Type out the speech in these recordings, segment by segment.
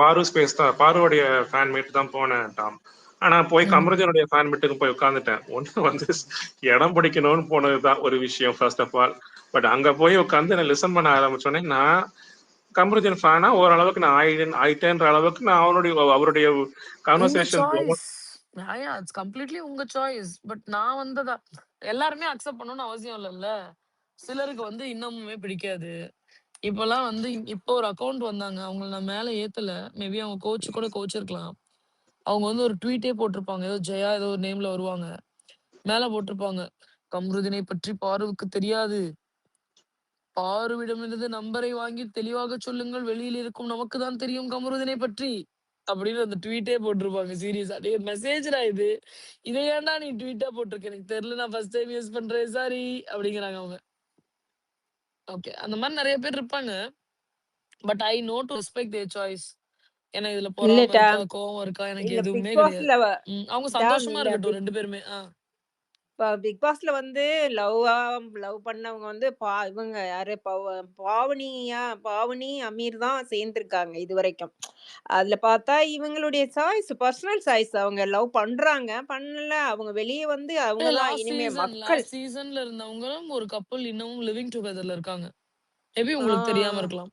பாரு ஸ்பேஸ் தான், பாருவுடைய fan meet தான் போனேன் டாம். ஆனா போய் கமருதீனுடைய ஃபேன் மீட்டுக்கு போய் உட்காந்துட்டேன். ஒண்ணு வந்து இடம் பிடிக்கணும்னு போனதுதான் ஒரு விஷயம் ஃபர்ஸ்ட் ஆஃப் ஆல். பட் அங்க போய் உட்காந்து நான் லிசன் பண்ண ஆரம்பிச்சோடனே நான் கமருதீன் ஃபேனா ஓரளவுக்கு நான் ஆயிட்டேன்ற அளவுக்கு நான் அவருடைய உங்க கான்வர்சேஷன் சாய்ஸ். இட்ஸ் கம்ப்ளீட்லி உங்க சாய்ஸ். பட் நான் வந்ததா எல்லாருமே அக்செப்ட் பண்ணணும்னு அவசியம் இல்லைல்ல. சிலருக்கு வந்து இன்னமுமே பிடிக்காது. இப்பெல்லாம் வந்து இப்போ ஒரு அக்கவுண்ட் வந்தாங்க. அவங்கள நான் மேல ஏத்தல. மேபி அவங்க கோச் கூட கோச்சிருக்கலாம். அவங்க வந்து ஒரு ட்வீட்டே போட்டிருப்பாங்க. ஏதோ ஜெயா ஏதோ ஒரு நேம்ல வருவாங்க. மேல போட்டிருப்பாங்க, கம்ருதீனை பற்றி பாருவுக்கு தெரியாது. பாருவிடமிருந்து நம்பரை வாங்கி தெளிவாக சொல்லுங்கள். வெளியில் இருக்கும் நமக்கு தான் தெரியும் கமருதீனை பற்றி. அப்படின்னு அந்த ட்வீட்டே போட்டிருப்பாங்க. சீரியஸா டே மெசேஜ்டா இது. இதை ஏன்டா நீ ட்வீட்டா போட்டிருக்க? எனக்கு தெரியல, நான் ஃபர்ஸ்ட் டைம் யூஸ் பண்றேன், சாரி அப்படிங்கிறாங்க அவங்க. ஓகே, அந்த மாதிரி நிறைய பேர் இருப்பாங்க. But I know to respect there choice. ஏன்னா இதுல இல்ல பொறாம இருக்கா, டாம். கோவம் இருக்கா, எனக்கு இல்ல எதுவுமே பிக் கிடையாது. பாஸ்ல அவங்க டாம் சந்தோஷமா இல்ல இருக்கட்டும் ரெண்டு பேருமே. பிக் பாஸ்ல வந்து லவ் பண்ணவங்க வந்து இவங்க யாரு பாவனி அமீர் தான் சேர்ந்திருக்காங்க இது வரைக்கும். அதுல பார்த்தா இவங்களுடைய சாய்ஸ், பர்சனல் சாய்ஸ். அவங்க லவ் பண்றாங்க, பண்ணல, அவங்க வெளியே வந்து அவங்க தான் இனிமே மக்கள். லாஸ்ட் சீசன்ல இருந்தவங்களும் ஒரு கப்பல் இன்னமும் லிவிங் டுகெதர்ல இருக்காங்க. மேபி உங்களுக்கு தெரியாம இருக்கலாம்.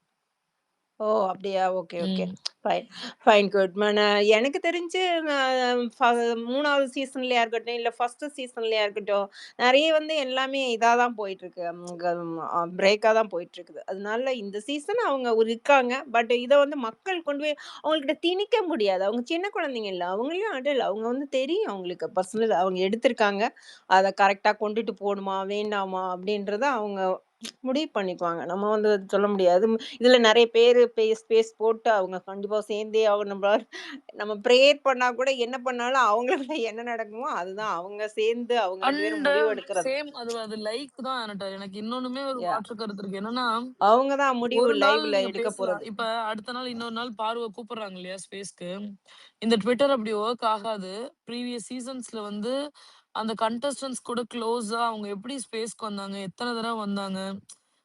ஓ அப்படியா? Okay okay, fine fine, good. எனக்கு தெரிஞ்சு 3வது சீசன்லயா இருக்கட்டும், இல்லை ஃபர்ஸ்ட் சீசன்லயா இருக்கட்டும், நிறைய வந்து எல்லாமே இதாக தான் போயிட்டு இருக்கு, பிரேக்காக தான் போயிட்டு இருக்குது. அதனால இந்த சீசன் அவங்க இருக்காங்க. பட் இதை வந்து மக்கள் கொண்டு போய் அவங்கக்கிட்ட திணிக்க முடியாது. அவங்க சின்ன குழந்தைங்க இல்லை, அவங்களையும் அடல், அவங்க வந்து தெரியும் அவங்களுக்கு பர்சனல், அவங்க எடுத்திருக்காங்க. அதை கரெக்டாக கொண்டுட்டு போகணுமா வேண்டாமா அப்படின்றத அவங்க முடிவு பண்ணிக்குவாங்க. நம்ம வந்து சொல்ல முடியாது. இதுல நிறைய பேர் ஸ்பேஸ் போட்டு அவங்க கண்டிப்பா சேர்ந்தே ஆகணும். நம்ம ப்ரேயர் பண்ணா கூட என்ன பண்ணாலும் அவங்களுக்குள்ள என்ன நடக்குமோ அதுதான் அவங்க சேர்ந்து அவங்க 2 பேரும் முடிவு எடுக்கிறது. சேம் அது லைக் தான் அனட்டா. எனக்கு இன்னொன்னுமே ஒரு மாற்று கருத்து இருக்கு. என்னன்னா அவங்க தான் முடிவு ஒரு நாள் லைவ்ல நீங்க எடுக்க பேசலாம். போறது. இப்ப அடுத்த நாள் இன்னொரு நாள் பார்வை கூப்பிடுறாங்க இல்லையா ஸ்பேஸ்க்கு. இந்த ட்விட்டர் அப்படி ஒர்க் ஆகாது. ப்ரீவியஸ் சீசன்ஸ்ல வந்து அந்த கண்டஸ்டன்ஸ் கூட க்ளோஸா அவங்க எப்படி ஸ்பேஸ்க்கு வந்தாங்க, எத்தனை தடவை வந்தாங்க,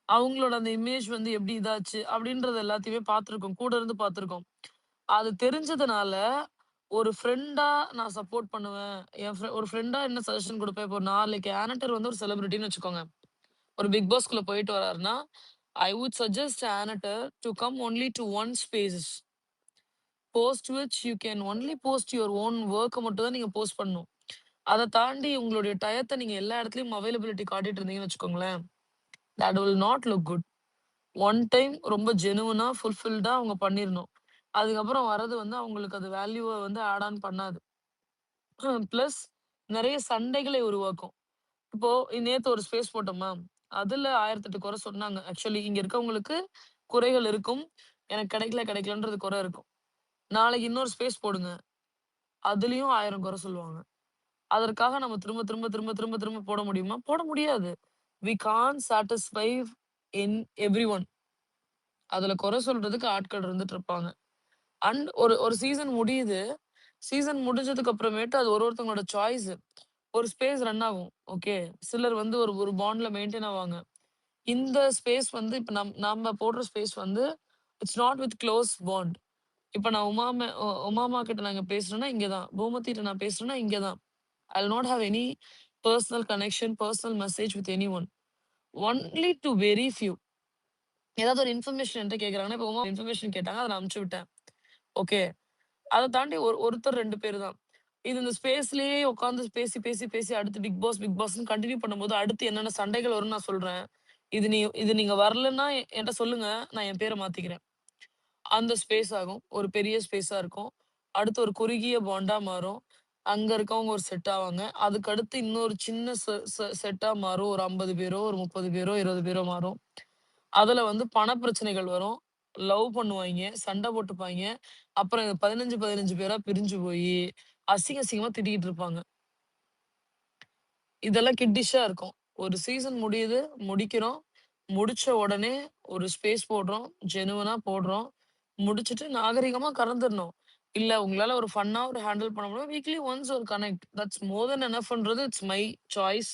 அவங்களோட அந்த இமேஜ் வந்து எப்படி இதாச்சு அப்படின்றது எல்லாத்தையுமே பார்த்துருக்கோம், கூட இருந்து பார்த்துருக்கோம். அது தெரிஞ்சதுனால ஒரு ஃப்ரெண்டா நான் சப்போர்ட் பண்ணுவேன். ஒரு ஃப்ரெண்டா என்ன சஜஷன் கொடுப்பேன். இப்போ நாளைக்கு ஆனட்டர் வந்து ஒரு செலிபிரிட்டின்னு வச்சுக்கோங்க. ஒரு பிக் பாஸ்குள்ள போயிட்டு வராருன்னா, I would suggest Annator to come only to one space. Post which you can only post your own work மட்டும் தான் நீங்க போஸ்ட் பண்ணணும். அதை தாண்டி உங்களுடைய டயத்தை நீங்க எல்லா இடத்துலயும் அவைலபிலிட்டி காட்டிட்டு இருந்தீங்கன்னு வச்சுக்கோங்களேன், that will not look good. One time ரொம்ப ஜெனுவனா ஃபுல்ஃபில்டா அவங்க பண்ணிடணும். அதுக்கப்புறம் வர்றது வந்து அவங்களுக்கு அது வேல்யூவை வந்து ஆட் ஆன் பண்ணாது. பிளஸ் நிறைய சண்டைகளை உருவாக்கும். இப்போ நேத்து ஒரு ஸ்பேஸ் போட்டோமா, அதுல 1008 குறை சொன்னாங்க. ஆக்சுவலி இங்க இருக்கவங்களுக்கு குறைகள் இருக்கும், எனக்கு கிடைக்கலன்றது குறை இருக்கும். நாளைக்கு இன்னொரு ஸ்பேஸ் போடுங்க, அதுலயும் 1000 குறை சொல்லுவாங்க. அதற்காக நம்ம திரும்ப திரும்ப திரும்ப திரும்ப திரும்ப போட முடியுமா? போட முடியாது. We can satisfy in every one. அதுல குறை சொல்றதுக்கு ஆட்கள் இருந்துட்டு இருப்பாங்க. அண்ட் ஒரு சீசன் முடியுது. சீசன் முடிஞ்சதுக்கு அப்புறமேட்டு அது ஒருத்தவங்களோட சாய்ஸ். ஒரு ஸ்பேஸ் ரன் ஆகும். ஓகே, சிலர் வந்து ஒரு பாண்ட்ல மெயின்டைன் ஆவாங்க. இந்த ஸ்பேஸ் வந்து இப்ப நம்ம போடுற ஸ்பேஸ் வந்து it's not with close bond. இப்ப நான் உமாமா கிட்ட நாங்க பேசுறேன்னா இங்கதான், பூமதிட்ட நான் பேசுறேன்னா இங்கதான். I will not have any personal connection, personal message with any one. Only to very few. ஏதாவது ஒரு இன்ஃபர்மேஷன் என்கிட்ட கேட்கறாங்கன்னா, இப்போ உமா இன்ஃபர்மேஷன் கேட்டாங்க, அதை நான் அனுப்பிச்சு விட்டேன். ஓகே, அதை தாண்டி ஒருத்தர் 2 பேர் தான். இது இந்த ஸ்பேஸ்லயே உட்காந்து பேசி பேசி பேசி அடுத்து பிக் பாஸ்ன்னு கண்டினியூ பண்ணும்போது அடுத்து என்னென்ன சண்டைகள் வரும்னு நான் சொல்றேன். இது நீங்க வரலன்னா என்கிட்ட சொல்லுங்க, நான் என் பேரை மாத்திக்கிறேன். அந்த ஸ்பேஸ் ஆகும், ஒரு பெரிய ஸ்பேஸா இருக்கும். அடுத்து ஒரு குறுகிய பாண்டா மாறும். அங்க இருக்கவங்க ஒரு செட் ஆவாங்க. அதுக்கு அடுத்து இன்னொரு சின்ன செட்டா மாறும். ஒரு 50 பேரோ, ஒரு 30 பேரோ, 20 பேரோ மாறும். அதுல வந்து பண பிரச்சனைகள் வரும். லவ் பண்ணுவாங்க, சண்டை போட்டுப்பாங்க. அப்புறம் 15 பேரா பிரிஞ்சு போய் அசிங்கமா திட்டிக்கிட்டு இருப்பாங்க. இதெல்லாம் கிட்டிஷா இருக்கும். ஒரு சீசன் முடியுது, முடிக்கிறோம். முடிச்ச உடனே ஒரு ஸ்பேஸ் போடுறோம், ஜெனுவனா போடுறோம். முடிச்சுட்டு நாகரிகமா கலந்துடணும். இல்ல உங்களால ஒரு ஃபன்னா ஒரு ஹேண்டில் பண்ண முடியும், வீக்லி ஒன்ஸ் ஒரு கனெக்ட், தட்ஸ் மோர் தென் எனஃப்ன்றது இட்ஸ் மை சாய்ஸ்.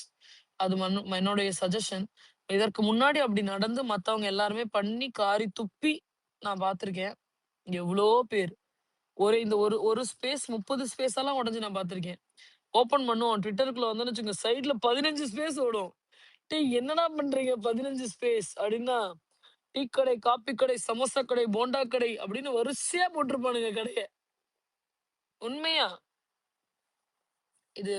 அது என்னுடைய சஜஷன். இதற்கு முன்னாடி அப்படி நடந்து மத்தவங்க எல்லாருமே பண்ணி காரி துப்பி நான் பார்த்திருக்கேன். எவ்வளோ பேர். இந்த ஒரு ஸ்பேஸ் 30 ஸ்பேஸெல்லாம் உடைஞ்சு நான் பார்த்துருக்கேன். ஓப்பன் பண்ணுவோம். ட்விட்டருக்குள்ள வந்தோம்னு வச்சுக்கோங்க, சைடுல 15 ஸ்பேஸ் ஓடும். டேய் என்னடா பண்றீங்க 15 ஸ்பேஸ் அப்படின்னா, டீ கடை, காப்பி கடை, சமோசா கடை, போண்டா கடை அப்படின்னு வரிசையா போட்டிருப்பானுங்க கடைய. உண்மையா. இது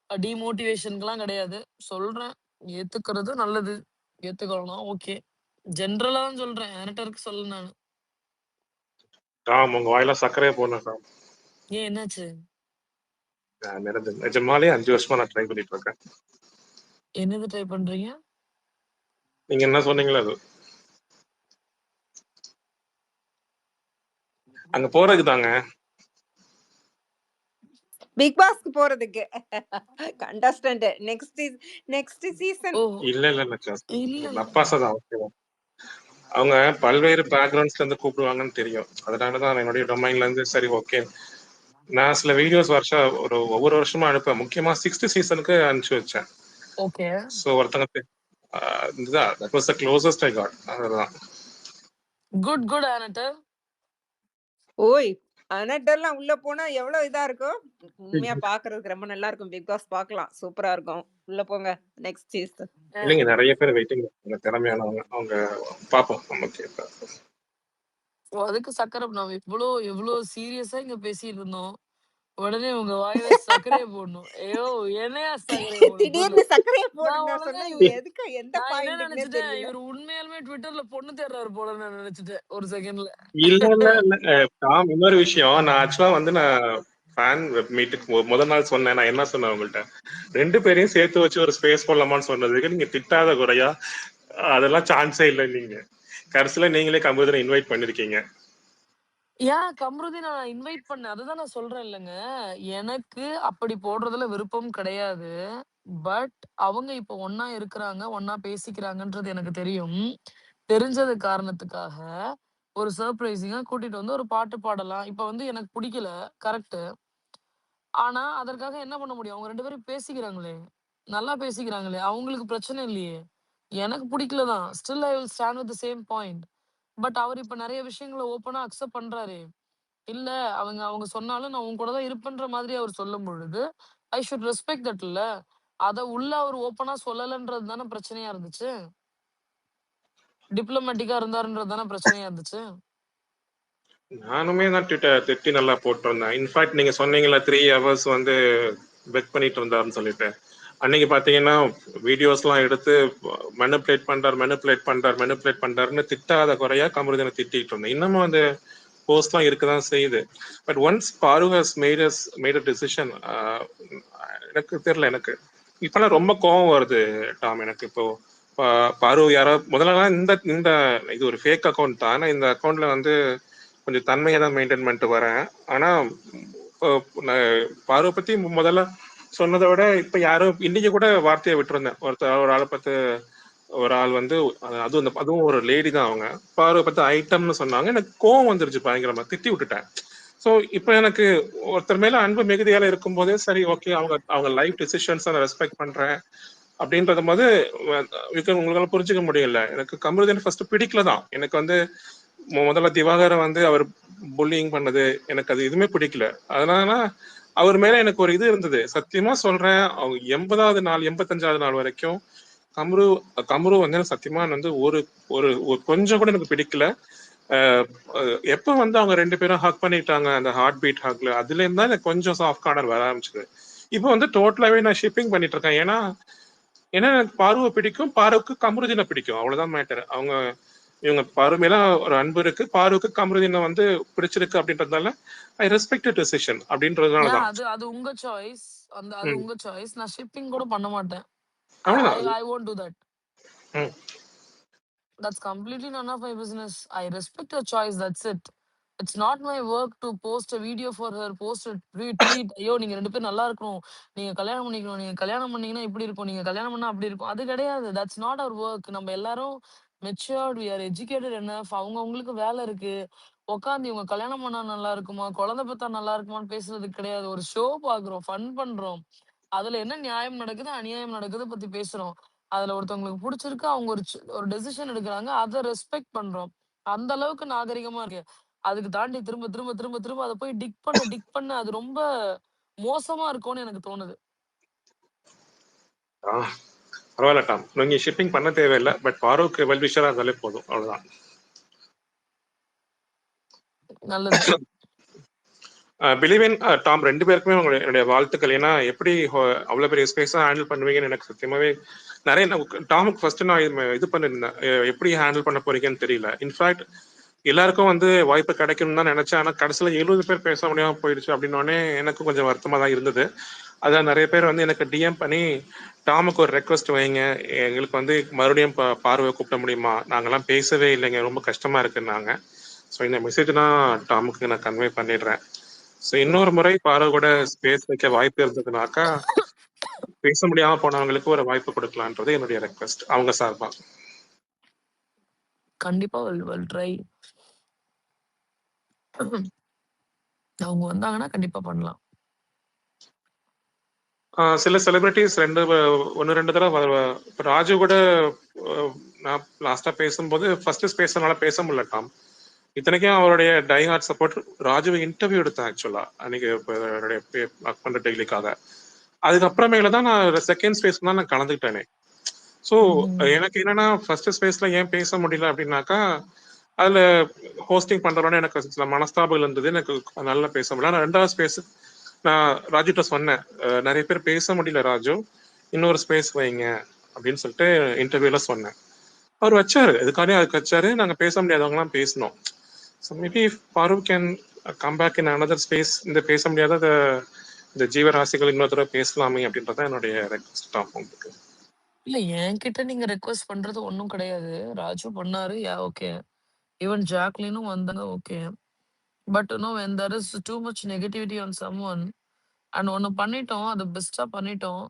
டிமோட்டிவேஷனுக்குலாம் கிடையாது. சொல்றேன். ஏத்துக்கிறது நல்லது. ஏத்துக்கலனா ஓகே. ஜெனரலா தான் சொல்றேன். ஆனட்டருக்கு சொல்லல நானு. டாம் உங்க வாயில சர்க்கரையே போடணும் டாம். ஏன் என்னாச்சு? நிஜமாலே 5 வருஷமா நான் ட்ரை பண்ணிட்டு இருக்கேன். என்னது ட்ரை பண்றீங்க? நீங்க என்ன சொன்னீங்களோ அது. அங்க போறதுக்கு தாங்க. பிக் பாஸ்க்கு போறதுக்கு. Contestant next season. ஓ! இல்ல இல்ல. நப்பாசை தான். ஓகேவா? அவங்க பல்வேறு பேக்ரவுண்ட்ஸ்ல இருந்து கூப்பிடுவாங்கன்னு தெரியும். அதனாலதான் என்னுடைய டொமைன்ல இருந்து சரி ஓகே. நான் சில வீடியோஸ் ஒவ்வொரு வருஷமா அனுப்பேன். முக்கியமா 6th சீசனுக்கு அனுப்பிச்சு வச்சேன். ஓகே. ஸோ ஒருத்தங்க that was the closest I got. அதுதான். குட் ஆனட்டர். ஓய் அனட்டெல்லாம் உள்ள போனா எவ்வளவு இதா இருக்கும். உண்மையா பாக்குறதுக்கு ரொம்ப நல்லா இருக்கும். பிக் பாஸ் பார்க்கலாம். சூப்பரா இருக்கும். உள்ள போங்க நெக்ஸ்ட் சீசன். இல்லைங்க, நிறைய பேர் வெயிட்டிங். திறமையானவங்க. அவங்க பார்ப்போம். நமக்கு அதுக்கு சக்கரை நம்ம எவ்வளோ சீரியஸா இங்க பேசிட்டு இருந்தோம். உடனே உங்க வாயில சர்க்கரையை போடணும். ஐயோ என்னையா சர்க்கரையை போடணும் சொல்லு. திடீர்னு சர்க்கரையை நான் போடுங்க ஒழுங்கா சொன்னா இவரு எதுக்கு எந்த நான் என்ன பாயிண்ட்னே நினைச்சிட்டேன், தெரியல. இவர் உண்மையாலுமே ட்விட்டர்ல பொண்ணு தேடுறாரு போல நான் நினைச்சிட்டேன் ஒரு செகண்ட்ல. இல்ல டாம், இன்னொரு விஷயம். நான் ஆக்சுவலா நான் ஃபேன் வெப் மீட்டுக்கு முதல் நாள் சொன்னேன். நான் என்ன சொன்னேன் உங்கள்கிட்ட, 2 பேரையும் சேர்த்து வச்சு ஒரு ஸ்பேஸ் போடலாமான்னு சொன்னதுக்கு நீங்க திட்டாத குறையா அதெல்லாம் சான்ஸே இல்லை. நீங்க கடைசியில நீங்களே கம்ப்யூட்டர் இன்வைட் பண்ணிருக்கீங்க. ஏன் கம்ருதி நான் இன்வைட் பண்ணேன். அதுதான் நான் சொல்றேன் இல்லைங்க. எனக்கு அப்படி போடுறதுல விருப்பம் கிடையாது. பட் அவங்க இப்போ ஒண்ணா இருக்கிறாங்க, ஒண்ணா பேசிக்கிறாங்கன்றது எனக்கு தெரியும். தெரிஞ்சது காரணத்துக்காக ஒரு சர்ப்ரைசிங்கா கூட்டிட்டு வந்து ஒரு பாட்டு பாடலாம். இப்ப எனக்கு பிடிக்கல. கரெக்ட். ஆனா அதற்காக என்ன பண்ண முடியும்? அவங்க 2 பேரும் பேசிக்கிறாங்களே. நல்லா பேசிக்கிறாங்களே. அவங்களுக்கு பிரச்சனை இல்லையே. எனக்கு பிடிக்கல தான். Still I will stand with the same point. But அவர் இப்ப நெறைய விஷயங்கள ஓப்பனா அக்செப்ட் பண்றாரே. இல்ல அவங்க சொன்னாலும் நான் உன் கூட தான் இருப்பேன்ற மாதிரி அவர் சொல்லும் பொழுது, ஐ ஷுட் ரெஸ்பெக்ட் தட் இல்ல. அத உள்ள அவர் ஓப்பனா சொல்லலன்றது தானே பிரச்சனையா இருந்துச்சு. டிப்ளமேட்டிக்கா இருந்தாருன்றது தானே பிரச்சனையா இருந்துச்சு. நானுமே தான் ட்விட்டர் திட்டி நல்லா போட்டிருந்தேன். இன்ஃபேக்ட் நீங்க சொன்னீங்கல்ல 3 hours பெக் பண்ணிட்டு இருந்தாருன்னு சொல்லிட்டு, அன்னைக்கு பாத்தீங்கன்னா வீடியோஸ்லாம் எடுத்து மெனிப்புலேட் பண்றாருன்னு திட்டாத குறையா கமருதனை திட்டிட்டு இருந்தேன். இன்னமும் அந்த போஸ்ட்லாம் இருக்கதான் செய்யுது. பட் ஒன்ஸ் பாரு ஹஸ் மேட் அ டிசிஷன், எனக்கு தெரியல. எனக்கு இப்பெல்லாம் ரொம்ப கோவம் வருது டாம். எனக்கு இப்போ பாரு யாரோ முதல்ல இந்த இந்த இது ஒரு ஃபேக் அக்கௌண்ட் தான். ஆனா இந்த அக்கௌண்ட்ல கொஞ்சம் தன்மையை தான் மெயின்டைன் பண்ணிட்டு வரேன். ஆனா பாருவை பத்தி முதல்ல சொன்னதை விட இப்ப யாரும் இன்னைக்கு கூட வார்த்தையை விட்டுருந்தேன். ஒரு ஆளை பார்த்து ஒரு ஆள் அதுவும் ஒரு லேடி தான். அவங்க பாருவை பத்தி ஐட்டம்னு சொன்னாங்க. எனக்கு கோவம் வந்துருச்சு பயங்கரமா. திட்டி விட்டுட்டேன். ஸோ இப்போ எனக்கு ஒருத்தர் மேல அன்பு மிகுதியால இருக்கும் போதே சரி ஓகே, அவங்க லைஃப் டிசிஷன்ஸ் நான் ரெஸ்பெக்ட் பண்றேன் அப்படின்றது போது உங்களால புரிஞ்சுக்க முடியல. எனக்கு கமருதீன் ஃபர்ஸ்ட் பிடிக்கல தான். எனக்கு முதல்ல திவாகரன் அவர் புல்லிங் பண்ணது எனக்கு அது எதுவுமே பிடிக்கல. அதனால அவர் மேல எனக்கு ஒரு இது இருந்தது. சத்தியமா சொல்றேன், அவங்க 80வது நாள் 85வது நாள் வரைக்கும் கம்ரு எனக்கு சத்தியமா ஒரு ஒரு கொஞ்சம் கூட எனக்கு பிடிக்கல. எப்ப அவங்க 2 பேரும் ஹக் பண்ணிட்டாங்க, அந்த ஹார்ட் பீட் ஹக்ல, அதுல இருந்தா எனக்கு கொஞ்சம் சாஃப்ட் கார்னர் வர ஆரம்பிச்சது. இப்போ டோட்டலாவே நான் ஷிப்பிங் பண்ணிட்டு இருக்கேன். ஏன்னா எனக்கு பார்வை பிடிக்கும், பார்வுக்கு கமருதீனை பிடிக்கும். அவ்வளவுதான் மேட்டர். இவங்க பாரு மேல ஒரு அன்பு இருக்கு, பாருக்கு கமருதீனை பிடிச்சிருக்கு அப்படின்றதுனால ஐ ரெஸ்பெக்ட் டிசிஷன் அப்படின்றதுனாலதான். அது உங்க சாய்ஸ். அது உங்க சாய்ஸ். நான் ஷிப்பிங் கூட பண்ண மாட்டேன். அவ்வளவுதான். I won't do that. That's completely none of my business. I respect your choice. That's it. It's not my work to post a video for her, post a tweet. ஐயோ நீங்க 2 பேரும் நல்லா இருக்கணும், நீங்க கல்யாணம் பண்ணிக்கணும், நீங்க கல்யாணம் பண்ணீங்கன்னா இப்படி இருக்கும், நீங்க கல்யாணம் பண்ணா அப்படி இருக்கும். அது கிடையாது. That's not our work. நம்ம எல்லாரும் matured, we are educated enough. அவங்களுக்கு வேலை இருக்கு. உட்காந்து இவங்க கல்யாணம் பண்ணா நல்லா இருக்குமா, குழந்தை பெத்தா நல்லா இருக்குமான்னு பேசுறது கிடையாது. ஒரு ஷோ பாக்குறோம், ஃபன் பண்றோம். அதுல என்ன நியாயம் நடக்குது, அநியாயம் நடக்குது பத்தி பேசுறோம். அதுல ஒருத்தவங்களுக்கு பிடிச்சிருக்கு, அவங்க ஒரு டெசிஷன் எடுக்கிறாங்க, அதை ரெஸ்பெக்ட் பண்றோம். அந்த அளவுக்கு நாகரிகமா இருக்கு. அதுக்கு தாண்டி திரும்ப திரும்ப திரும்ப திரும்ப அத போய் டிக் பண்ண அது ரொம்ப மோசமா இருக்கும்னு எனக்கு தோணுது. ஆ, பரவாயில்ல டாம். நீங்க ஷிப்பிங் பண்ண தேவையில்ல. பட் பாரோக்கு வெல் விஷரா இருந்தாலே போதும். அவ்வளவுதான். நல்லது. பிலீவ் இன் டாம் 2 பேருக்குமே என்னுடைய வாழ்த்துக்கள். ஏன்னா எப்படி அவ்வளவு பெரிய ஸ்பேஸா ஹேண்டில் பண்ணுவீங்கன்னு எனக்கு சத்தியமாவே நிறைய டாமுக்கு ஃபர்ஸ்ட் நான் இது பண்ணிருந்தேன். எப்படி ஹேண்டில் பண்ண போறீங்கன்னு தெரியல. இன்ஃபேக்ட் எல்லாருக்கும் வந்து வாய்ப்பு கிடைக்கணும்னு தான் நினைச்சேன். ஆனா கடைசியில 70 பேர் பேச முடியாம போயிடுச்சு அப்படின்னோடனே எனக்கு கொஞ்சம் வருத்தமா தான் இருந்தது. அதான் நிறைய பேர் வந்து எனக்கு டிஎம் பண்ணி டாமுக்கு ஒரு ரெக்வஸ்ட் வைங்க, எங்களுக்கு வந்து மறுபடியும் பார்வை கூப்பிட முடியுமா, நாங்கெல்லாம் பேசவே இல்லைங்க, ரொம்ப கஷ்டமா இருக்குன்னாங்க. ஸோ இந்த மெசேஜ் நான் டாமுக்கு நான் கன்வே பண்ணிடுறேன். ஸோ இன்னொரு முறை பார்வை கூட ஸ்பேஸ் வைக்க வாய்ப்பு இருந்ததுனாக்கா பேச முடியாம போனவங்களுக்கு ஒரு வாய்ப்பு கொடுக்கலான்றது என்னுடைய ரெக்வஸ்ட் அவங்க சார்பா. கண்டிப்பா ட்ரை. அவங்க வந்தாங்கன்னா கண்டிப்பா பண்ணலாம். சில செலிபிரிட்டிஸ் ஒன்னு ரெண்டு தடவை இப்ப ராஜு கூட நான் லாஸ்டா பேசும்போது ஃபர்ஸ்ட் பேசுறதுனால பேச முடியல டாம். இத்தனைக்கும் அவருடைய டை ஹார்ட் சப்போர்ட் ராஜுவை இன்டர்வியூ எடுத்தேன் ஆக்சுவலா அன்னைக்கு ஒர்க் பண்ற டெய்லிக்காக. அதுக்கப்புறமேல தான் நான் செகண்ட் ஸ்பேஸ் தான் நான் கலந்துக்கிட்டேனே. ஸோ எனக்கு என்னன்னா ஃபர்ஸ்ட் ஸ்பேஸ்ல ஏன் பேச முடியல அப்படின்னாக்கா அதுல ஹோஸ்டிங் பண்றவன எனக்கு சில மனஸ்தாபங்கள் இருந்தது, எனக்கு நல்லா பேச முடியல. ஆனா 2வது ஸ்பேஸ் நான் ராஜுட்ட சொன்னேன், நிறைய பேர் பேச முடியல ராஜு, இன்னொரு ஸ்பேஸ் வைங்க அப்படின்னு சொல்லிட்டு இன்டர்வியூல சொன்னேன். அவர் வச்சாரு, அதுக்கு வச்சாரு. நாங்க பேச முடியாதவங்கலாம் பேசணும். So maybe Farooq can come back in another space. இந்த பேச முடியாத இந்த ஜீவராசிகள் இன்னொரு தடவை பேசலாமே அப்படின்றத என்னுடைய ரெக்வஸ்ட் தான் உங்களுக்கு. இல்ல என்கிட்ட நீங்க ரெக்வஸ்ட் பண்றது ஒண்ணும் கிடையாது. ராஜு பண்ணாரு. ஓகே. ஈவன் ஜாக்லினும் வந்தாங்க. Okay. But when there is too much negativity on someone and ஒண்ணு பண்ணிட்டோம். அது பெஸ்ட்டா பண்ணிட்டோம்.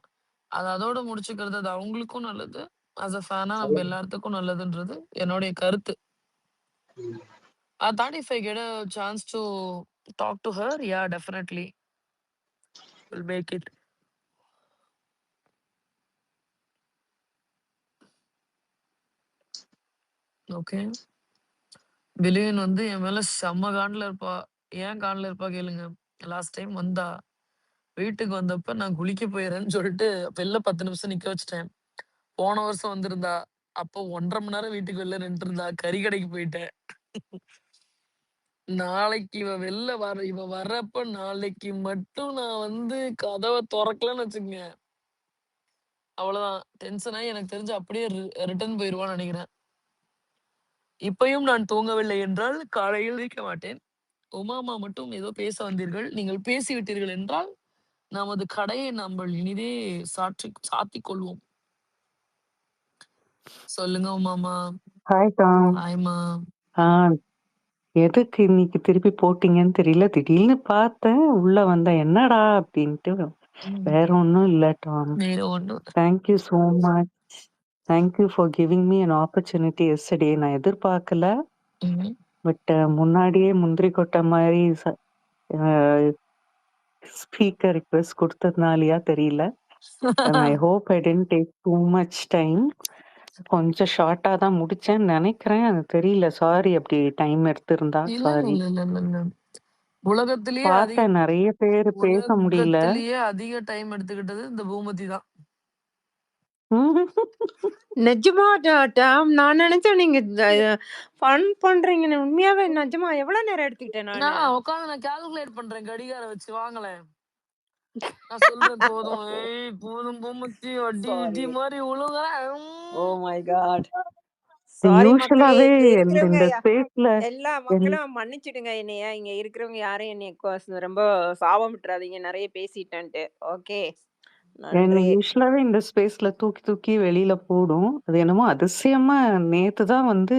அதோட முடிச்சுக்கிறது அது அவங்களுக்கும் நல்லது. ஆஸ் அ ஃபேனா நம்ம எல்லாத்துக்கும் நல்லதுன்றது என்னுடைய கருத்து. அதை தாண்டி if I get a chance to talk to her, yeah, definitely will make it. Okay. Villain வந்து என் மேல செம்ம காண்டில் இருப்பா. ஏன் காண்டில் இருப்பா கேளுங்க. லாஸ்ட் டைம் வந்தா வீட்டுக்கு வந்தப்ப நான் குளிக்க போயிடுறேன்னு சொல்லிட்டு வெளில 10 நிமிஷம் நிக்க வச்சிட்டேன். போன வருஷம் வந்திருந்தா அப்போ 1.5 மணி நேரம் வீட்டுக்கு வெளில நின்று இருந்தா. கறி கடைக்கு போயிட்டேன். நாளைக்கு இவ வர்றப்ப நாளைக்கு மட்டும் நான் வந்து கதவை திறக்கலன்னு வச்சுக்கங்க, அவ்வளவுதான். டென்ஷன் ஆகி எனக்கு தெரிஞ்சு அப்படியே ரிட்டர்ன் போயிருவான்னு நினைக்கிறேன். இப்பயும் நான் தூங்கவில்லை என்றால் காலையில் இருக்க மாட்டேன். உமாமா மட்டும் ஏதோ பேச வந்தீர்கள், நீங்கள் பேசிவிட்டீர்கள் என்றால் நமது கடையை நம்ம இனிதே சாத்திக் கொள்வோம். சொல்லுங்க உமாமா. Hi Tom. ஹாய்மா. எதுக்கு இன்னைக்கு திருப்பி போட்டீங்கன்னு தெரியல. திடீர்னு பார்த்தேன், உள்ள வந்தேன். என்னடா அப்படின்ட்டு. வேற ஒன்றும் இல்லை டாம். வேற ஒன்றும். Thank you so much. Thank you for giving me an opportunity yesterday. நான் எதிர்பார்க்கல. பட் முன்னாடியே முந்திரி கொட்டை மாதிரி ஸ்பீக்கர் ரிக்வெஸ்ட் கொடுத்ததுனாலயா தெரியல. I hope I didn't take too much time. கொஞ்சம் ஷார்ட்டா தான் முடிச்சேன்னு நினைக்கிறேன். அது தெரியல. சாரி அப்படி டைம் எடுத்திருந்தா. சாரி. உலகத்திலேயே பார்த்தேன் நிறைய பேர் பேச முடியல. அதிக டைம் எடுத்துக்கிட்டது இந்த பூமதி தான். நிஜமா டாம், நான் நினைச்சேன் நீங்க ஃபன் பண்றீங்கன்னு. உண்மையாவே நிஜமா எவ்வளவு நேரம் எடுத்துக்கிட்டேன் நான் உட்காந்து நான் கால்குலேட் பண்றேன் கடிகார வச்சு. வாங்கலேன் நான் சொல்றேன். போதும் போதும் பூமதி அடி இடி மாதிரி உழுகுற. Oh my god. சாரி மக்களே, யூசுவலாவே இங்க இருக்கிறவங்க இந்த ஸ்பேஸ்ல எல்லா மக்களும் மன்னிச்சிடுங்க என்னைய. இங்க இருக்கிறவங்க யாரும் என்னைய ரொம்ப சாபம் விட்டுறாதீங்க, நிறைய பேசிட்டேன்ட்டு. ஓகே, நன்றி. யூசுவலாவே இந்த ஸ்பேஸ்ல தூக்கி தூக்கி வெளியில போடும். அது என்னமோ அதிசயமா நேத்து தான் வந்து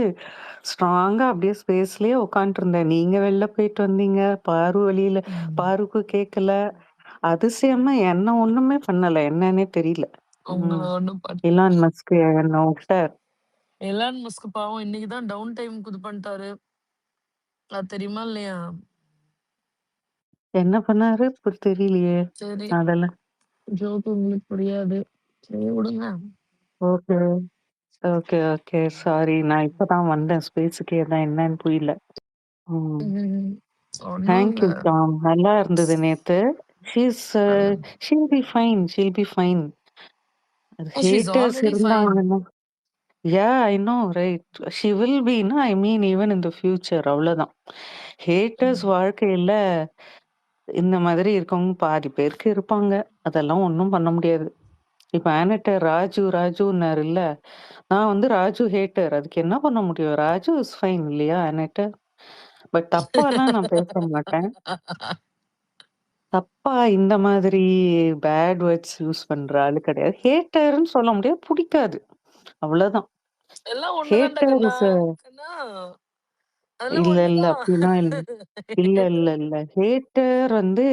ஸ்ட்ராங்கா அப்படியே ஸ்பேஸ்லயே உட்காந்துட்டு இருந்தேன். நீங்க வெளில போயிட்டு வந்தீங்க. வெளியில பாருக்கு கேட்கல. அதிசயமா என்ன ஒண்ணுமே பண்ணல. என்னன்னே தெரியல. எலான் மஸ்க் என்ன விட்டார். எலான் மஸ்க் பாவம் இன்னைக்குதான் டவுன் டைம் இது பண்ணிட்டாரு. அது தெரியுமா இல்லையா? என்ன பண்ணாரு தெரியலையே. சரி, அதெல்லாம் ஜோக் உங்களுக்கு புரியாது. சரி விடுங்க. Okay okay okay sorry. நான் இப்பதான் வந்தேன் ஸ்பேஸுக்கு. என்னன்னு புரியல. ம். ஒண்ணும் தேங்க் இல்ல. யூ டாம். நல்லா இருந்தது நேத்து. She's she'll be fine. She'll be fine. அது Oh, she's haters already fine. இருந்தாங்கன்னா I know right. She will பீன்னா I mean even in the future அவ்வளோதான். ஹேட்டர்ஸ் வாழ்க்கையில இந்த மாதிரி இருக்கவங்க பாதி பேருக்கு இருப்பாங்க. அதெல்லாம் ஒண்ணும் பண்ண முடியாது. இப்ப ஆனட்ட ராஜுன்னாருல்ல. நான் வந்து ராஜு ஹேட்டர். அதுக்கு என்ன பண்ண முடியும்? ராஜு இஸ் ஃபைன் இல்லையா ஆனட்ட? பட் தப்பாலாம் நான் பேச மாட்டேன். தப்பா இந்த மாதிரி பேட் வேர்ட்ஸ் யூஸ் பண்ற ஆளு கிடையாது. ஹேட்டர்ன்னு சொல்ல முடியாது. புடிக்காது. அவ்வளோதான். எல்லாம் ஒண்ணுதான்டா ஹேட்டர் கண்ணா. இஸ் அ கண்ணா, அதெல்லாம் இல்ல ஒண்ணுதான். அப்படிலாம் இல்ல. இல்ல. ஹேட்டர் வந்து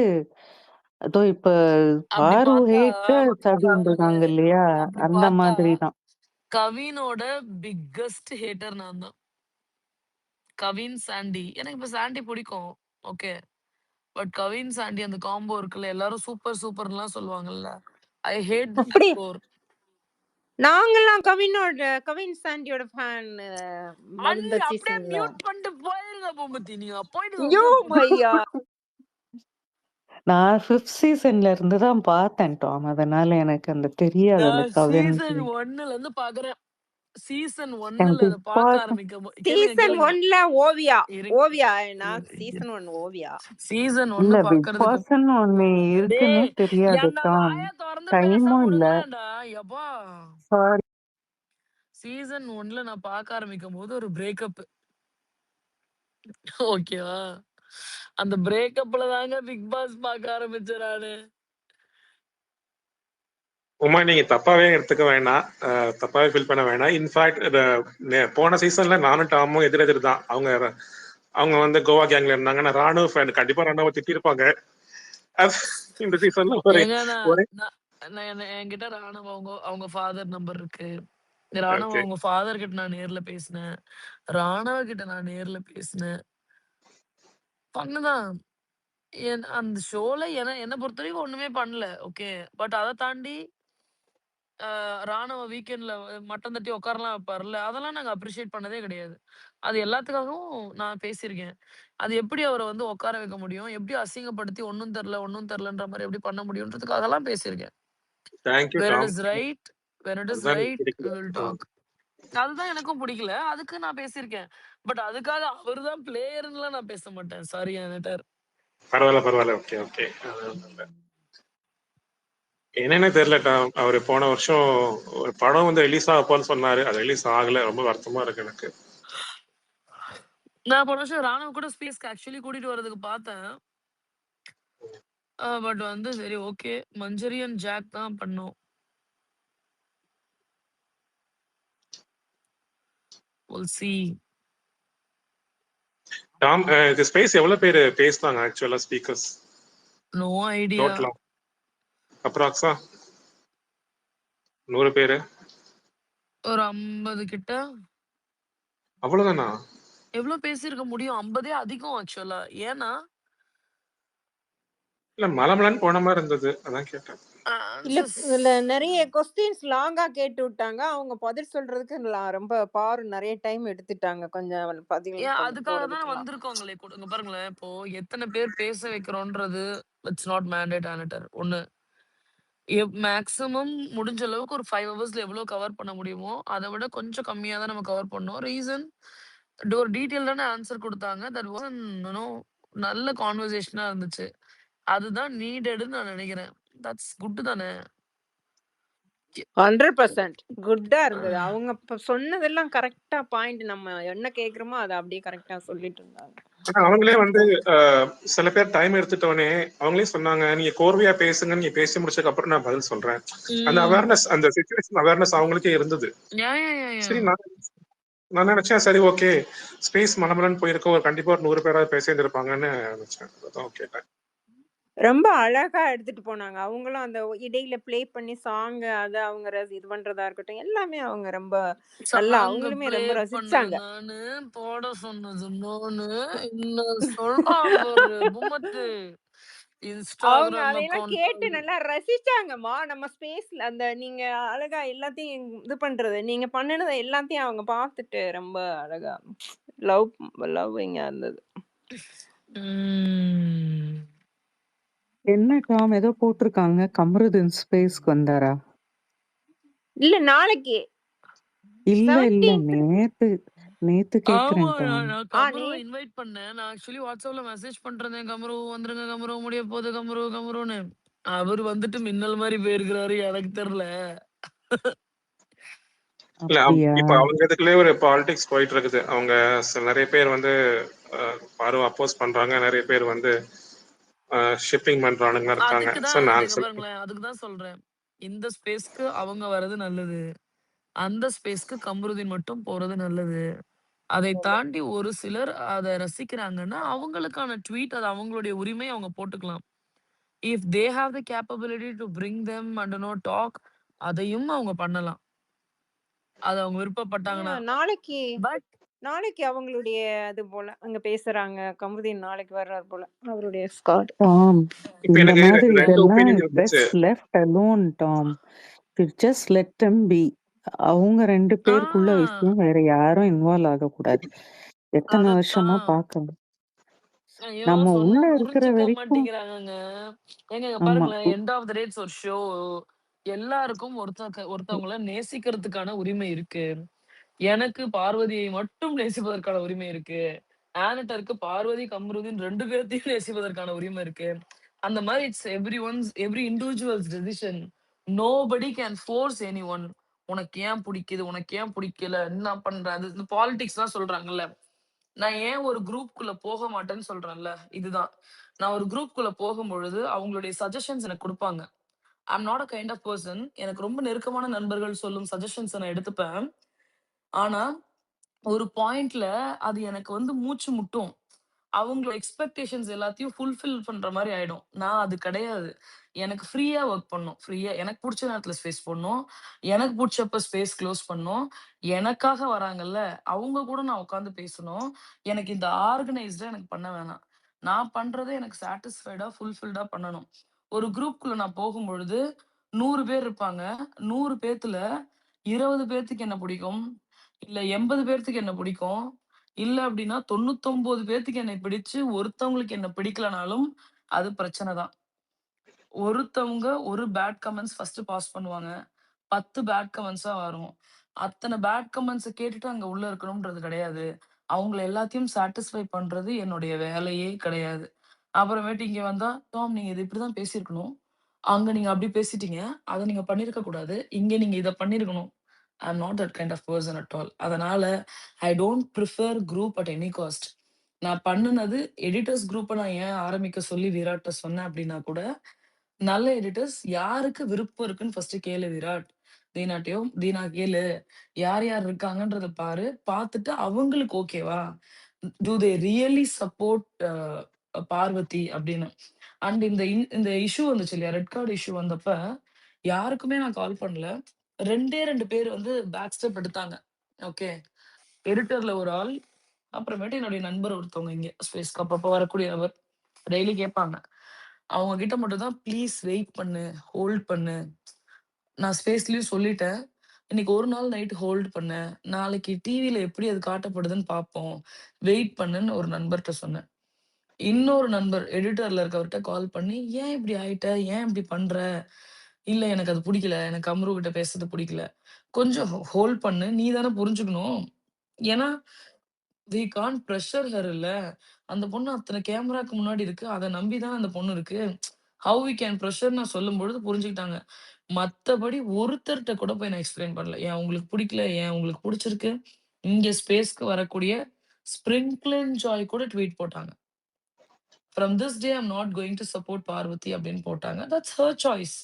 அதோ இப்ப அப்படி பாரு பார்த்தா ஹேட்டர்ஸ் பாரு, அப்படின்றாங்க இல்லையா? அப்படி அந்த பார்த்தா மாதிரி தான். கவினோட பிக்கஸ்ட் ஹேட்டர் நான் தான். கவின், சாண்டி. எனக்கு இப்ப சாண்டி பிடிக்கும். ஓகே. பட் கவின், சாண்டி அந்த காம்போ இருக்குல்ல, எல்லாரும் சூப்பர் சூப்பர்ன்லாம் சொல்லுவாங்கல்ல. ஐ ஹேட் தம் அப்படி கோர். நாங்கெல்லாம் கவின் சாண்டியோட ஃபேன் அண்ணி இந்த அப்படியே சீசன்ல. மியூட் பண்ணிட்டு போயிருங்க பூமதி. நீங்க போயிடுங்க ஐயோ அப்படியே. ஐயா நான் 5த் சீசன்ல இருந்து தான் பார்த்தேன் டாம். அதனால எனக்கு அந்த தெரியாது அந்த நான் கவின். சீசன் 1ல இருந்து பாக்குறேன். சீசன் எனக்கு 1ல அத பிக் பார்க்க பாஸ் ஆரம்பிக்கும் கேளுங்க சீசன் கேளுங்க. 1ல ஓவியா இருங்க. நான் சீசன் 1 ஓவியா. சீசன் இல்ல 1 பிக் பாக்குறதுக்கு பாஸ்ன்னு ஒண்ணு இருக்குன்னே டேய் தெரியாது என்ன டாம். வாய திறந்து பேச டைமும் இல்ல. விடுங்களேன்டா. எப்பா சாரி. சீசன் 1ல நான் பார்க்க ஆரம்பிக்கும் போது ஒரு பிரேக்கப். ஓகேவா? அந்த பிரேக்கப்ல தாங்க பிக் பாஸ் பார்க்க ஆரம்பிச்சேன் நானு. உமா நீங்க தப்பாவே எடுத்துக்க வேணாம். தப்பாவே ஃபீல் பண்ண வேணாம். இன்ஃபேக்ட் போன சீசன்ல நானும் டாமும் எதிரெதிர் தான். அவங்க வந்து கோவா கேங்ல இருந்தாங்க. நான் ராணுவ ஃபேன். கண்டிப்பா ராணுவ திட்டிருப்பாங்க. அது இந்த சீசன்ல ஒரே ஏங்க ஒரே என்கிட்ட ராணுவ அவங்க ஃபாதர் நம்பர் இருக்கு. ராணுவ ஓகே. அவங்க ஃபாதர் கிட்ட நான் நேர்ல பேசினேன். ராணுவ கிட்ட நான் நேர்ல பேசினேன். பண்ணுதான். அந்த ஷோல என்ன பொறுத்தவரைக்கும் ஒண்ணுமே பண்ணல. ஓகே. பட் அத தாண்டி ராணுவ வீக்கெண்ட்ல மட்டம் தட்டி உட்காரலாம் வைப்பார்ல, அதெல்லாம் நாங்க அப்ரிஷியேட் பண்ணதே கிடையாது. அது எல்லாத்துக்காகவும் நான் பேசியிருக்கேன். அது எப்படி அவர வந்து உட்கார வைக்க முடியும்? எப்படி அசிங்கப்படுத்தி ஒண்ணும் தெரியலன்ற மாரி எப்படி பண்ண முடியும்ன்றதுக்காகலாம் பேசியிருக்கேன். தேங்க்யூ வேர் இட் டாம். Is right where it is அதுதான் எனக்கு ரைட் வி பிடிக்கல. Will talk. அதுதான் எனக்கும் பிடிக்கல. அதுக்கு நான் பேசியிருக்கேன். பட் அதுக்காக அவரு தான் பிளேயர்ன்னுலாம் நான் பேச மாட்டேன். சாரி ஆனட்டர். பரவாயில்ல. ஓகே. என்னன்னு தெரியல டாம். அவரு போன வருஷம் ஒரு படம் வந்து ரிலீஸ் ஆகப்போன்னு சொன்னாரு. அது ரிலீஸ் ஆகல. ரொம்ப வருத்தமா இருக்கு எனக்கு. நான் போன வருஷம் ராணுவ கூட ஸ்பேஸ்க்கு ஆக்சுவலி கூட்டிட்டு வரதுக்கு பார்த்தேன். பட் வந்து சரி ஓகே. மஞ்சரியன் ஜாக் தான் பண்ணோம். Will see. டாம் இந்த ஸ்பேஸ் எவ்வளவு பேர் பேசினாங்க ஆக்சுவலா ஸ்பீக்கர்ஸ் நோ ஐடியா. டோட்டலா? அப்ராக்ஸா 100 பேரு? ஒரு 50 கிட்ட. அவ்வளவுதானா? எவ்வளவு பேசியிருக்க முடியும்? 50 அதிகம் ஆக்சுவலா. ஏன்னா இல்ல மலமலன்னு போன மாதிரி இருந்தது. அதான் கேட்டேன். இல்ல ஆன்சர்ஸ் இதுல நிறைய கொஸ்டின்ஸ் லாங்கா கேட்டு விட்டாங்க. அவங்க பதில் சொல்றதுக்கு ரொம்ப நிறைய டைம் எடுத்துட்டாங்க. கொஞ்சம் பதில் கொஞ்சம் அதுக்காக தான் போடுறதுக்குலாம். வந்திருக்கோங்களே. கொடுங்க பாருங்களேன். இப்போ எத்தனை பேர் பேச வைக்கிறோன்றது இட்ஸ் நாட் மேண்டேட் ஆனட்டர். ஒண்ணு. மேக்ஸிமம் முடிஞ்ச அளவுக்கு ஒரு 5 ஹவர்ஸ்ல எவ்வளவு கவர் பண்ண முடியுமோ, அத விட கொஞ்சம் கம்மியா தான் நம்ம கவர் பண்ணோம். ரீசன் ஒரு டீட்டெயில்டான ஆன்சர் குடுத்தாங்க. தட் வாஸ் நல்ல கான்வர்சேஷனா இருந்துச்சு. அதுதான் நீடெட்ன்னு நான் நினைக்கிறேன். தட்ஸ் குட் தானே. 100% குட்டா இருந்தது. அவங்க சொன்னதெல்லாம் கரெக்டா பாயிண்ட். நம்ம என்ன கேக்குறோமோ அதை அப்படியே கரெக்டா சொல்லிட்டு இருந்தாங்க. ஆனா அவங்களே வந்து சில பேர் டைம் எடுத்துட்டோன்னே அவங்களே சொன்னாங்க, நீங்க கோர்வையா பேசுங்க, நீங்க பேசி முடிச்சதுக்கு அப்புறம் நான் பதில் சொல்றேன். அந்த அவேர்னஸ், அந்த சிச்சுவேஷன் அவேர்னஸ் அவங்களுக்கே இருந்தது. சரி நான் நினைச்சேன் சரி ஓகே ஸ்பேஸ் மலமலன்னு போயிருக்க ஒரு கண்டிப்பா ஒரு 100 பேராவது பேசியிருந்திருப்பாங்கன்னு நினைச்சேன். அதான் கேட்டேன். ரொம்ப அழகா எடுத்துட்டு போனாங்க. அவங்களும் அந்த இடையில ப்ளே பண்ணி சாங் அதை அவங்க இது பண்றதா இருக்கட்டும், எல்லாமே அவங்க ரொம்ப நல்லா அவங்களுமே ரொம்ப ரசிச்சாங்க. நானு போட சொன்னது நானு. என்ன சொல்றான் பாரு பூமத்து. அவங்க இன்ஸ்டாகிராம் அதையெல்லாம் அக்கவுண்ட் கேட்டு நல்லா ரசிச்சாங்கம்மா. நம்ம ஸ்பேஸ்ல அந்த நீங்க அழகா எல்லாத்தையும் இது பண்றது, நீங்க பண்ணுனதை எல்லாத்தையும் அவங்க பார்த்துட்டு ரொம்ப அழகா லவ் லவ்விங்கா இருந்தது. ம். என்ன டாம் ஏதோ போட்டிருக்காங்க. கமருதீன் ஸ்பேஸ்க்கு வந்தாரா? இல்ல நாளைக்கு இல்ல, இல்ல. 17th நேத்து ஆமா. கேட்கிறேன் டாம். நான் ஆ கமருவ நே இன்வைட் பண்ணேன். நான் ஆக்சுவலி WhatsAppல மெசேஜ் பண்றேன். கமரு வந்துருங்க கமரு முடிய போகுது கமரு கமருன்னு. அவரு வந்துட்டு மின்னல் மாரி போயிருக்கிறாரு. எனக்கு தெரியல. இல்ல அப்படியா? இப்ப அவங்க இதுக்குள்ளே ஒரு பாலிடிக்ஸ் போயிட்டு இருக்குது. அவங்க நிறைய பேர் வந்து பாரு அப்போஸ் பண்றாங்க, நிறைய பேர் வந்து ஷிப்பிங் பண்றானுங்க இருக்காங்க. அதுக்கு ஸோ தான் நாங்க நீங்க பாருங்களேன். அதுக்கு தான் சொல்றேன். இந்த ஸ்பேஸ்க்கு அவங்க வர்றது நல்லது. அந்த ஸ்பேஸ்க்கு கமருதீன் மட்டும் போறது நல்லது. அதை தாண்டி ஒரு சிலர் அத ரசிக்கிறாங்கன்னா, அவங்களுக்கான ட்வீட் அது அவங்களுடைய உரிமை அவங்க போட்டுக்கலாம். If they have the capability to bring them and talk அதையும் அவங்க பண்ணலாம். அது அவங்க விருப்பப்பட்டாங்கன்னா. நாளைக்கு பட் நாளைக்கு அவங்களுடைய அது போல அங்க பேசுறாங்க. கமருதீன் நாளைக்கு வர்றாரு போல. அவருடைய ஸ்காட். டாம், இப்ப இந்த எனக்கு மாதிரி 2 இதெல்லாம் ஒப்பீனியன் இருந்துச்சு. Best left alone Tom. Just let them B. அவங்க 2 ஆ பேருக்குள்ள விஷயம் வேற யாரும் இன்வால்வ் ஆகக்கூடாது. எத்தனை வருஷமா அதத்தான். பார்க்கணும். ஐயோ! நம்ம சொன்னா உள்ள இருக்கிற புரிஞ்சுக்க வரைக்கும் மாட்டேங்கிறாங்கங்க. ஏங்க இங்க ஆமா. பாருங்களேன். End of the day it's ஒரு ஷோ. எல்லாருக்கும் ஒருத்தவங்கள நேசிக்கிறதுக்கான உரிமை இருக்கு. எனக்கு பார்வதியை மட்டும் நேசிப்பதற்கான உரிமை இருக்கு. ஆனட்டருக்கு பார்வதி, கம்ருதீன் 2 பேத்தையும் நேசிப்பதற்கான உரிமை இருக்கு. அந்த மாரி it's every individuals decision. Nobody can force anyone. உனக்கு ஏன் புடிக்குது? உனக்கு ஏன் புடிக்கல? என்ன பண்ற? அது இந்த பாலிடிக்ஸ்லாம் சொல்றாங்கல்ல. நான் ஏன் ஒரு குரூப்குள்ள போக மாட்டேன்னு சொல்றேன்ல. இதுதான். நான் ஒரு குரூப்குள்ள போகும்பொழுது அவங்களுடைய சஜஷன்ஸ் எனக்கு குடுப்பாங்க. I am not a kind of person. எனக்கு ரொம்ப நெருக்கமான நண்பர்கள் சொல்லும் சஜஷன்ஸ நான் எடுத்துப்பேன். ஆனா, ஒரு பாயிண்ட்ல அது எனக்கு வந்து மூச்சு முட்டும். அவங்களோட எக்ஸ்பெக்டேஷன்ஸ் எல்லாத்தையும் ஃபுல்ஃபில் பண்ற மாரி ஆயிடும். நான் அது கிடையாது. எனக்கு ஃப்ரீயா வொர்க் பண்ணணும். ஃப்ரீயா எனக்கு புடிச்ச நேரத்துல ஸ்பேஸ் போடணும். எனக்கு புடிச்சப்ப ஸ்பேஸ் க்ளோஸ் பண்ணணும். எனக்காக வராங்கல்ல, அவங்க கூட நான் உட்கார்ந்து பேசணும். எனக்கு இந்த ஆர்கனைஸ்டா எனக்கு பண்ண வேணாம். நான் பண்றத எனக்கு சாட்டிஸ்ஃபைடா, ஃபுல்ஃபில்டா பண்ணணும். ஒரு குரூப்குள்ள நான் போகும்பொழுது 100 பேர் இருப்பாங்க. 100 பேத்துல 20 பேத்துக்கு என்ன பிடிக்கும்? இல்ல 80 பேத்துக்கு என்ன பிடிக்கும்? இல்ல அப்டின்னா 99 பேத்துக்கு என்னை பிடிச்சு, ஒருத்தவங்களுக்கு என்ன பிடிக்கலனாலும், அது பிரச்சனை தான். ஒருத்தவங்க ஒரு பேட் கமெண்ட்ஸ் ஃபர்ஸ்ட் பாஸ் பண்ணுவாங்க. 10 பேட் கமெண்ட்ஸா வரும். அத்தன பேட் கமெண்ட்ஸ கேட்டுட்டு அங்க உள்ள இருக்கணும்ன்றது கிடையாது. அவங்கள எல்லாத்தையும் சாட்டிஸ்ஃபை பண்றது என்னுடைய வேலையே கிடையாது. அப்புறமேட்டு இங்க வந்தா, "டாம் நீங்க இத இப்படிதான் பேசியிருக்கணும். அங்க நீங்க அப்படி பேசிட்டீங்க. அத நீங்க பண்ணியிருக்க கூடாது. இங்க நீங்க இத பண்ணியிருக்கணும்." I am not that kind of person at all. அதனால I don't prefer group at any cost. நான் பண்ணுனது எடிட்டர்ஸ் குரூப்ப நான் ஏன் ஆரம்பிக்க சொல்லி விராட்ட சொன்னேன் அப்படின்னா கூட, நல்ல எடிட்டர்ஸ் யாருக்கு விருப்பம் இருக்குன்னு ஃபர்ஸ்ட் கேளு விராட். தீனாட்டயும், "தீனா கேளு. யார் யார் இருக்காங்கன்றத பாரு. பார்த்துட்டு அவங்களுக்கு ஓகேவா? Do they really support Parvathy?" அப்படின்னு. அண்ட் இந்த இஷ்யூ வந்துச்சு இல்லையா? ரெட் கார்ட் இஷ்யூ வந்தப்ப, யாருக்குமே நான் கால் பண்ணல. 2டே 2 பேர் வந்து பேக் ஸ்டெப் எடுத்தாங்க. ஓகே. எடிட்டர்ல ஒரு ஆள், அப்புறமேட்டு என்னுடைய நண்பர் ஒருத்தவங்க இங்க ஸ்பேஸ்க்கு அப்பப்போ வரக்கூடிய நபர். டெய்லி கேட்பாங்க. அவங்க கிட்ட மட்டும் தான் ப்ளீஸ் வெயிட் பண்ணு, ஹோல்ட் பண்ணு. நான் ஸ்பேஸ்லயும் சொல்லிட்டேன். இன்னைக்கு ஒரு நாள் நைட் ஹோல்ட் பண்ணு. நாளைக்கு டிவில எப்படி அது காட்டப்படுதுன்னு பார்ப்போம். வெயிட் பண்ணுன்னு ஒரு நண்பர்ட்ட சொன்னேன். இன்னொரு நண்பர் எடிட்டர்ல இருக்கவர்ட்ட கால் பண்ணி, "ஏன் இப்படி ஆயிட்ட? ஏன் இப்படி பண்ற?" "இல்ல எனக்கு அது புடிக்கல. எனக்கு அம்ரு கிட்ட பேசுறது புடிக்கல." "கொஞ்சம் ஹோல்ட் பண்ணு. நீ தானே புரிஞ்சுக்கணும்." ஏன்னா, வி கான்ட் பிரஷர் ஹர் இல்ல. அந்த பொண்ணு அத்தன கேமராக்கு முன்னாடி இருக்கு. அத நம்பி தானே அந்த பொண்ணு இருக்கு. ஹவ் வி கேன் பிரஷர் நான் சொல்லும்பொழுது புரிஞ்சுக்கிட்டாங்க. மத்தபடி ஒருத்தர்ட்ட கூட போய் நான் எக்ஸ்பிளைன் பண்ணல. ஏன் உங்களுக்கு புடிக்கல? ஏன் உங்களுக்கு புடிச்சிருக்கு? இங்க ஸ்பேஸ்க்கு வரக்கூடிய ஸ்ப்ரிங்க்ளின் ஜாய் கூட ட்வீட் போட்டாங்க. From this day I'm not going to support Parvathy அப்படின்னு போட்டாங்க. That's her choice.